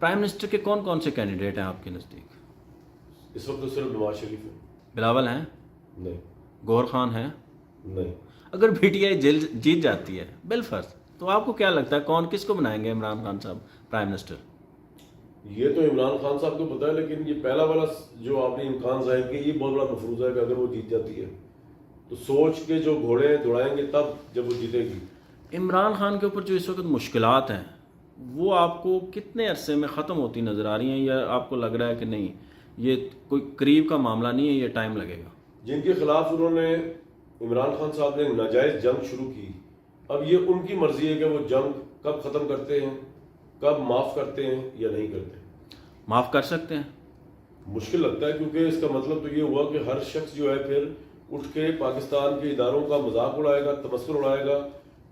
Prime minister کے کون کون سے کینڈیڈیٹ ہیں آپ کے نزدیک؟ اس وقت تو صرف نواز شریف ہے. بلاول ہیں؟ نہیں. گور خان ہیں؟ نہیں. اگر پی ٹی آئی جیت جاتی ہے بالفرض تو آپ کو کیا لگتا ہے کون کس کو بنائیں گے عمران خان صاحب پرائم منسٹر؟ یہ تو عمران خان صاحب کو پتا ہے، لیکن یہ پہلا والا جو آپ نے امکان ظاہر کیا یہ بہت بڑا مفروضہ ہے کہ اگر وہ جیت جاتی ہے تو سوچ کے جو گھوڑے دوڑائیں گے تب جب وہ جیتے گی. عمران خان کے اوپر جو اس وقت مشکلات ہیں وہ آپ کو کتنے عرصے میں ختم ہوتی نظر آ رہی ہیں، یا آپ کو لگ رہا ہے کہ نہیں یہ کوئی قریب کا معاملہ نہیں ہے، یہ ٹائم لگے گا؟ جن کے خلاف انہوں نے عمران خان صاحب نے ناجائز جنگ شروع کی، اب یہ ان کی مرضی ہے کہ وہ جنگ کب ختم کرتے ہیں، کب معاف کرتے ہیں یا نہیں کرتے. معاف کر سکتے ہیں؟ مشکل لگتا ہے، کیونکہ اس کا مطلب تو یہ ہوا کہ ہر شخص جو ہے پھر اٹھ کے پاکستان کے اداروں کا مذاق اڑائے گا، تمسخر اڑائے گا،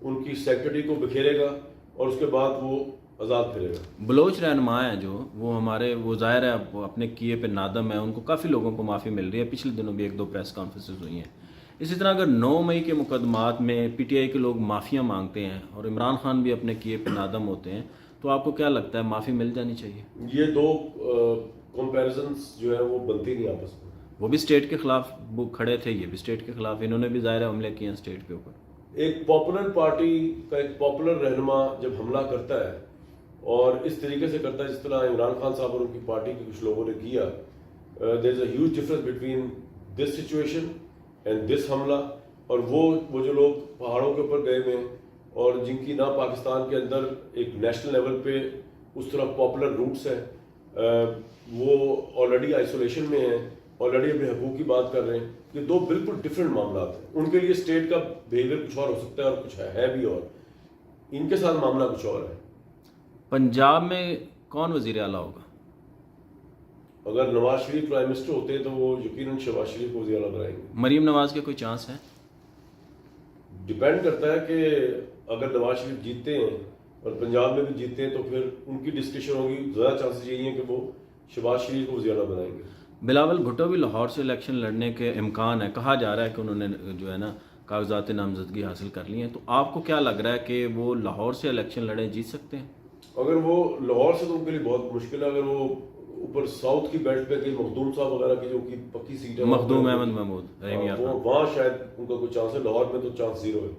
ان کی سیکرٹری کو بکھیرے گا اور اس کے بعد وہ آزاد پھرے گا. بلوچ رہنما ہیں جو وہ ہمارے وہ ظاہر ہے وہ اپنے کیے پہ نادم ہے، ان کو کافی لوگوں کو معافی مل رہی ہے، پچھلے دنوں بھی 1-2 پریس کانفرنسز ہوئی ہیں. اسی طرح اگر 9 مئی کے مقدمات میں پی ٹی آئی کے لوگ معافیاں مانگتے ہیں اور عمران خان بھی اپنے کیے پہ نادم ہوتے ہیں تو آپ کو کیا لگتا ہے معافی مل جانی چاہیے؟ یہ دو کمپیریزنز جو ہے وہ بنتی نہیں آپس میں. وہ بھی اسٹیٹ کے خلاف وہ کھڑے تھے، یہ بھی اسٹیٹ کے خلاف، انہوں نے بھی ظاہر حملے کیے ہیں اسٹیٹ کے اوپر. ایک پاپولر پارٹی کا ایک پاپولر رہنما جب حملہ کرتا ہے اور اس طریقے سے کرتا ہے جس طرح عمران خان صاحب اور ان کی پارٹی کے کچھ لوگوں نے کیا، there is a huge difference between this situation and this حملہ. اور وہ جو لوگ پہاڑوں کے اوپر گئے ہوئے ہیں اور جن کی نہ پاکستان کے اندر ایک نیشنل لیول پہ اس طرح پاپولر روٹس ہیں، وہ آلریڈی آئسولیشن میں ہیں، آلریڈی اپنے حقوق کی بات کر رہے ہیں. یہ دو بالکل ڈفرینٹ معاملات ہیں. ان کے لیے اسٹیٹ کا بیہیویئر کچھ اور ہو سکتا ہے اور کچھ ہے بھی، اور ان کے ساتھ معاملہ کچھ اور ہے. پنجاب میں کون وزیر اعلیٰ ہوگا؟ اگر نواز شریف پرائم منسٹر ہوتے ہیں تو وہ یقیناً شہباز شریف کو وزیر اعلیٰ بنائیں گے. مریم نواز کے کوئی چانس ہیں؟ ڈپینڈ کرتا ہے کہ اگر نواز شریف جیتتے ہیں اور پنجاب میں بھی جیتتے ہیں تو پھر ان کی ڈسکشن ہوگی. زیادہ چانسز یہی ہیں کہ وہ شہباز شریف کو وزیر اعلیٰ بنائیں گے. بلاول بھٹو بھی لاہور سے الیکشن لڑنے کے امکان ہے، کہا جا رہا ہے کہ انہوں نے جو ہے نا کاغذات نامزدگی حاصل کر لی ہیں، تو آپ کو کیا لگ رہا ہے کہ وہ لاہور سے الیکشن لڑیں جیت سکتے ہیں؟ اگر وہ لاہور سے تو ان کے لیے بہت مشکل ہے. اگر وہ اوپر ساؤتھ کی بیلٹ پہ کہیں مخدوم صاحب وغیرہ کی جو کی پکی سیٹ ہے، مخدوم احمد محمود رحیمیہ خان، وہاں شاید ان کا کوئی چانس ہے. لاہور میں تو چانس زیرو ہے.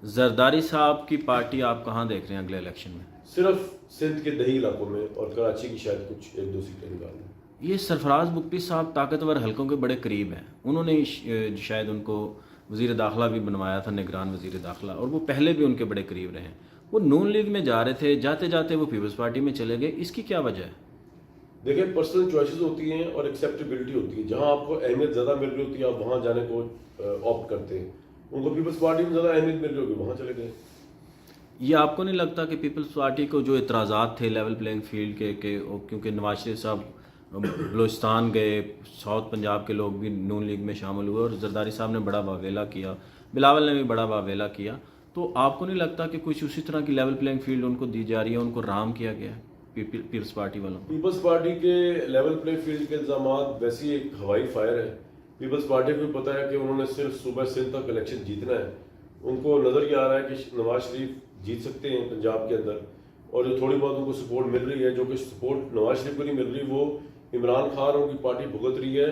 زرداری صاحب کی پارٹی آپ کہاں دیکھ رہے ہیں اگلے الیکشن میں؟ صرف سندھ کے دیہی علاقوں میں اور کراچی کی شاید کچھ 1-2 سیٹیں نکالیں. یہ سرفراز بگٹی صاحب طاقتور حلقوں کے بڑے قریب ہیں، انہوں نے شاید ان کو وزیر داخلہ بھی بنوایا تھا، نگران وزیر داخلہ، اور وہ پہلے بھی ان کے بڑے قریب رہے ہیں. وہ نون لیگ میں جا رہے تھے، جاتے جاتے وہ پیپلز پارٹی میں چلے گئے، اس کی کیا وجہ ہے؟ دیکھیں، پرسنل چوائسیز ہوتی ہیں اور ایکسیپٹیبلٹی ہوتی ہے. جہاں آپ کو اہمیت زیادہ مل رہی ہوتی ہے آپ وہاں جانے کو آپٹ کرتے ہیں. ان کو پیپلز پارٹی میں زیادہ اہمیت مل رہی ہوگی، وہاں چلے گئے. یہ آپ کو نہیں لگتا کہ پیپلز پارٹی کو جو اعتراضات تھے لیول پلینگ فیلڈ کے کہ کیونکہ نواز شریف صاحب بلوچستان گئے، ساؤتھ پنجاب کے لوگ بھی نون لیگ میں شامل ہوئے اور زرداری صاحب نے بڑا واویلا کیا، بلاول نے بھی بڑا واویلا کیا، تو آپ کو نہیں لگتا کہ کچھ اسی طرح کی لیول پلینگ فیلڈ ان کو دی جا رہی ہے، ان کو رام کیا گیا ہے پیپلز پارٹی والوں کو؟ پیپلز پارٹی کے لیول پلے فیلڈ کے الزامات ویسی ایک ہوائی فائر ہے. پیپلز پارٹی کو پتہ ہے کہ انہوں نے صرف صوبہ سندھ تک الیکشن جیتنا ہے. ان کو نظر یہ آ رہا ہے کہ نواز شریف جیت سکتے ہیں پنجاب کے اندر، اور جو تھوڑی بہت ان کو سپورٹ مل رہی ہے، جو کہ سپورٹ نواز شریف کو نہیں مل رہی، وہ عمران خان اور ان کی پارٹی بھگت رہی ہے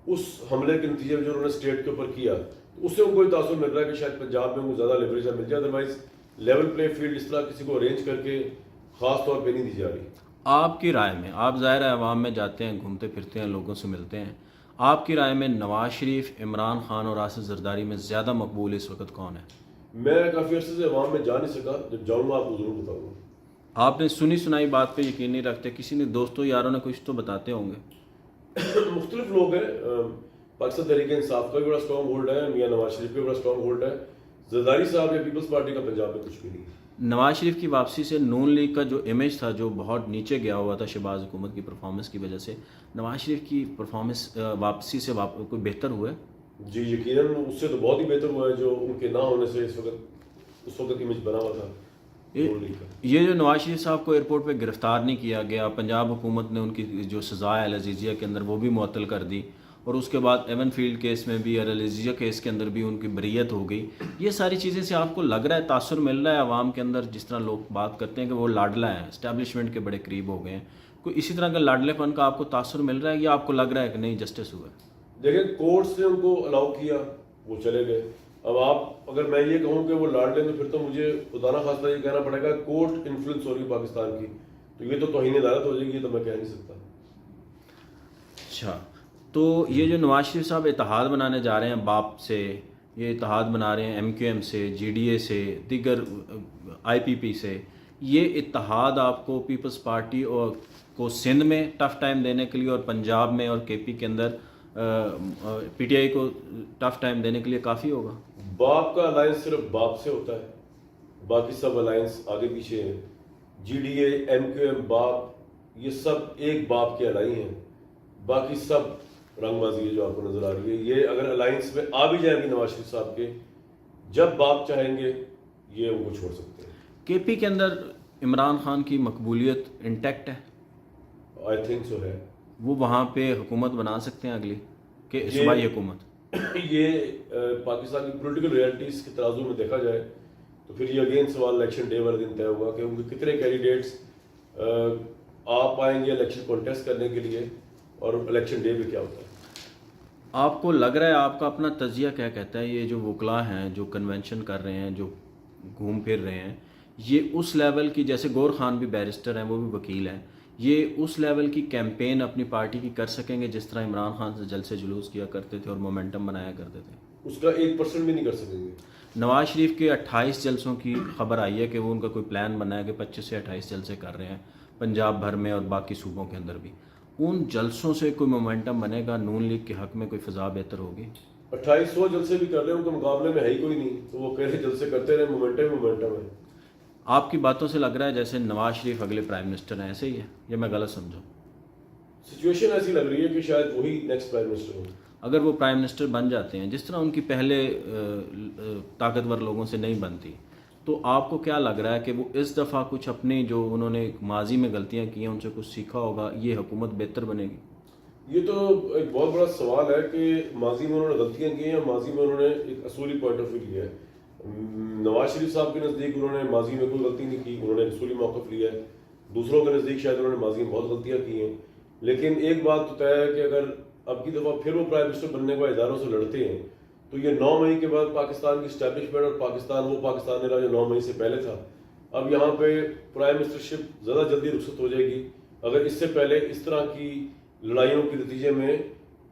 اس حملے کے نتیجے میں جو انہوں نے اسٹیٹ کے اوپر کیا. اس سے ان کو یہ تاثر مل رہا ہے کہ شاید پنجاب میں ان کو زیادہ لیوریج مل جائے. ادروائز لیول پلے فیلڈ اس طرح کسی کو ارینج کر کے خاص طور پہ نہیں دی جا رہی. آپ کی رائے میں، آپ ظاہر ہے عوام میں جاتے ہیں، گھومتے پھرتے ہیں، لوگوں سے ملتے ہیں، آپ کی رائے میں نواز شریف، عمران خان اور آصف زرداری میں زیادہ مقبول اس وقت کون ہے؟ میں کافی عرصے سے عوام میں جا نہیں سکا، جب جاؤں گا آپ کو ضرور بتاؤں گا. آپ نے سنی سنائی بات پہ یقین نہیں رکھتے، کسی نے دوستوں یاروں نے کچھ تو بتاتے ہوں گے. مختلف لوگ ہیں. پاکستان تحریک انصاف کا بھی بڑا اسٹرانگ ہولڈ ہے، میاں نواز شریف کا بھی بڑا اسٹرانگ ہولڈ ہے. زرداری صاحب یا پیپلز پارٹی کا پنجاب میں کچھ بھی نہیں ہے. نواز شریف کی واپسی سے نون لیگ کا جو امیج تھا جو بہت نیچے گیا ہوا تھا شہباز حکومت کی پرفارمنس کی وجہ سے، نواز شریف کی پرفارمنس واپسی سے کوئی بہتر ہوا ہے؟ جی یقیناً اس سے تو بہت ہی بہتر ہوا ہے. جو ان کے نہ ہونے سے اس وقت امیج بنا ہوا تھا نون لیگ کا. یہ جو نواز شریف صاحب کو ایئرپورٹ پہ گرفتار نہیں کیا گیا، پنجاب حکومت نے ان کی جو سزا ہے العزیزیہ کے اندر وہ بھی معطل کر دی، اور اس کے بعد ایون فیلڈ کیس میں بھی اور الیزیا کیس کے اندر بھی ان کی بریت ہو گئی. یہ ساری چیزیں سے آپ کو لگ رہا ہے تاثر مل رہا ہے عوام کے اندر جس طرح لوگ بات کرتے ہیں کہ وہ لاڈلا ہیں, اسٹیبلشمنٹ کے بڑے قریب ہو گئے ہیں, کوئی اسی طرح کا لاڈلے پن کا آپ کو تاثر مل رہا ہے یا آپ کو لگ رہا ہے کہ نہیں جسٹس ہوا ہے؟ دیکھیں کورٹس نے ان کو الاؤ کیا, وہ چلے گئے. اب آپ اگر میں یہ کہوں کہ وہ لاڈلے تو پھر تو مجھے خدا نہ خواستہ یہ کہنا پڑے گا کورٹ انفلوئنس ہو رہی ہے پاکستان کی, تو یہ تو توہین عدالت ہو جائے گی, یہ تو میں کہہ نہیں سکتا. اچھا, تو یہ جو نواز شریف صاحب اتحاد بنانے جا رہے ہیں باپ سے, یہ اتحاد بنا رہے ہیں ایم کیو ایم سے, جی ڈی اے سے, دیگر آئی پی پی سے, یہ اتحاد آپ کو پیپلز پارٹی اور کو سندھ میں ٹف ٹائم دینے کے لیے اور پنجاب میں اور کے پی کے اندر پی ٹی آئی کو ٹف ٹائم دینے کے لیے کافی ہوگا؟ باپ کا الائنس صرف باپ سے ہوتا ہے, باقی سب الائنس آگے پیچھے ہیں. G D A, M Q M, BAP, یہ سب ایک باپ کے الائی ہیں. باقی سب رنگ بازی ہے جو آپ کو نظر آ رہی ہے. یہ اگر الائنس میں آ بھی جائیں گی نواز شریف صاحب کے, جب باپ چاہیں گے یہ ان کو چھوڑ سکتے ہیں. کے پی کے اندر عمران خان کی مقبولیت انٹیکٹ ہے؟ آئی تھنک سو ہے. وہ وہاں پہ حکومت بنا سکتے ہیں اگلی کہ صوبائی حکومت؟ یہ پاکستان کی پولیٹیکل ریالٹیز کے ترازو میں دیکھا جائے تو پھر یہ اگین سوال الیکشن ڈے والے دن طے ہوگا کہ ان کے کتنے کینڈیڈیٹس آ پائیں گے الیکشن کانٹیسٹ کرنے کے لیے, اور الیکشن ڈے بھی کیا ہوتا ہے. آپ کو لگ رہا ہے, آپ کا اپنا تجزیہ کیا کہتا ہے, یہ جو وکلاء ہیں جو کنونشن کر رہے ہیں, جو گھوم پھر رہے ہیں, یہ اس لیول کی, جیسے گور خان بھی بیرسٹر ہیں, وہ بھی وکیل ہیں, یہ اس لیول کی کیمپین اپنی پارٹی کی کر سکیں گے جس طرح عمران خان سے جلسے جلوس کیا کرتے تھے اور مومنٹم بنایا کرتے تھے؟ اس کا 1% بھی نہیں کر سکیں گے. نواز شریف کے 28 جلسوں کی خبر آئی ہے کہ وہ ان کا کوئی پلان بنا ہے کہ 25 سے 28 جلسے کر رہے ہیں پنجاب بھر میں اور باقی صوبوں کے اندر بھی. ان جلسوں سے کوئی مومنٹم بنے گا؟ نون لیگ کے حق میں کوئی فضا بہتر ہوگی؟ 2800 جلسے بھی کر رہے ہیں, ان کے مقابلے میں ہے ہی کوئی نہیں, تو وہ کہہ رہے جلسے کرتے رہے, مومنٹم ہے. آپ کی باتوں سے لگ رہا ہے جیسے نواز شریف اگلے پرائم منسٹر ہیں, ایسے ہی ہے یا میں غلط سمجھوں؟ سچویشن ایسی لگ رہی ہے کہ شاید وہی نیکسٹ پرائم منسٹر ہوں. اگر وہ پرائم منسٹر بن جاتے ہیں جس طرح ان کی پہلے طاقتور لوگوں سے نہیں بنتی, تو آپ کو کیا لگ رہا ہے کہ وہ اس دفعہ کچھ اپنی جو انہوں نے ماضی میں غلطیاں کی ہیں ان سے کچھ سیکھا ہوگا, یہ حکومت بہتر بنے گی؟ یہ تو ایک بہت بڑا سوال ہے کہ ماضی میں انہوں نے غلطیاں کی ہیں, ماضی میں انہوں نے ایک اصولی پوائنٹ آف ویو لیا ہے. نواز شریف صاحب کے نزدیک انہوں نے ماضی میں کوئی غلطی نہیں کی, انہوں نے اصولی موقف لیا ہے. دوسروں کے نزدیک شاید انہوں نے ماضی میں بہت غلطیاں کی ہیں. لیکن ایک بات تو طے ہے کہ اگر اب کی دفعہ پھر وہ پرائم منسٹر بننے کو اداروں سے لڑتے ہیں تو یہ 9 مئی کے بعد پاکستان کی اسٹیبلشمنٹ اور پاکستان وہ پاکستان نہیں رہا جو 9 مئی سے پہلے تھا. اب یہاں پہ پرائم منسٹرشپ زیادہ جلدی رخصت ہو جائے گی. اگر اس سے پہلے اس طرح کی لڑائیوں کے نتیجے میں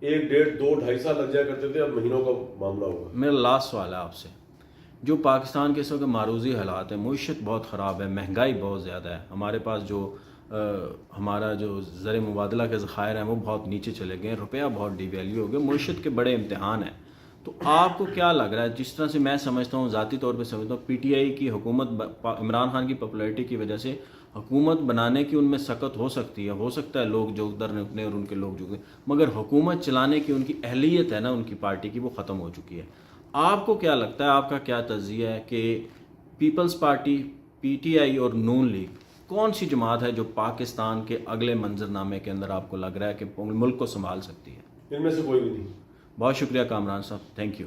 1 ڈیڑھ 2 2.5 سال لگ جایا کرتے تھے, اب مہینوں کا معاملہ ہوگا. میرا لاسٹ سوال ہے آپ سے, جو پاکستان کے اس وقت معروضی حالات ہیں, معیشت بہت خراب ہے, مہنگائی بہت زیادہ ہے, ہمارے پاس جو ہمارا جو زر مبادلہ کے ذخائر ہیں وہ بہت نیچے چلے گئے, روپیہ بہت ڈی ویلیو ہو گیا, معیشت کے بڑے امتحان ہیں, تو آپ کو کیا لگ رہا ہے, جس طرح سے میں سمجھتا ہوں, ذاتی طور پہ سمجھتا ہوں, پی ٹی آئی کی حکومت عمران خان کی پاپولیرٹی کی وجہ سے حکومت بنانے کی ان میں سخت ہو سکتی ہے, ہو سکتا ہے لوگ جو ادھر نکلیں اور ان کے لوگ جو, مگر حکومت چلانے کی ان کی اہلیت ہے نا ان کی پارٹی کی, وہ ختم ہو چکی ہے. آپ کو کیا لگتا ہے, آپ کا کیا تجزیہ ہے کہ Peoples Party, P T I اور نون لیگ کون سی جماعت ہے جو پاکستان کے اگلے منظرنامے کے اندر آپ کو لگ رہا ہے کہ ملک کو سنبھال سکتی ہے؟ ان میں سے کوئی بھی نہیں. بہت شکریہ کامران صاحب, تھینک یو.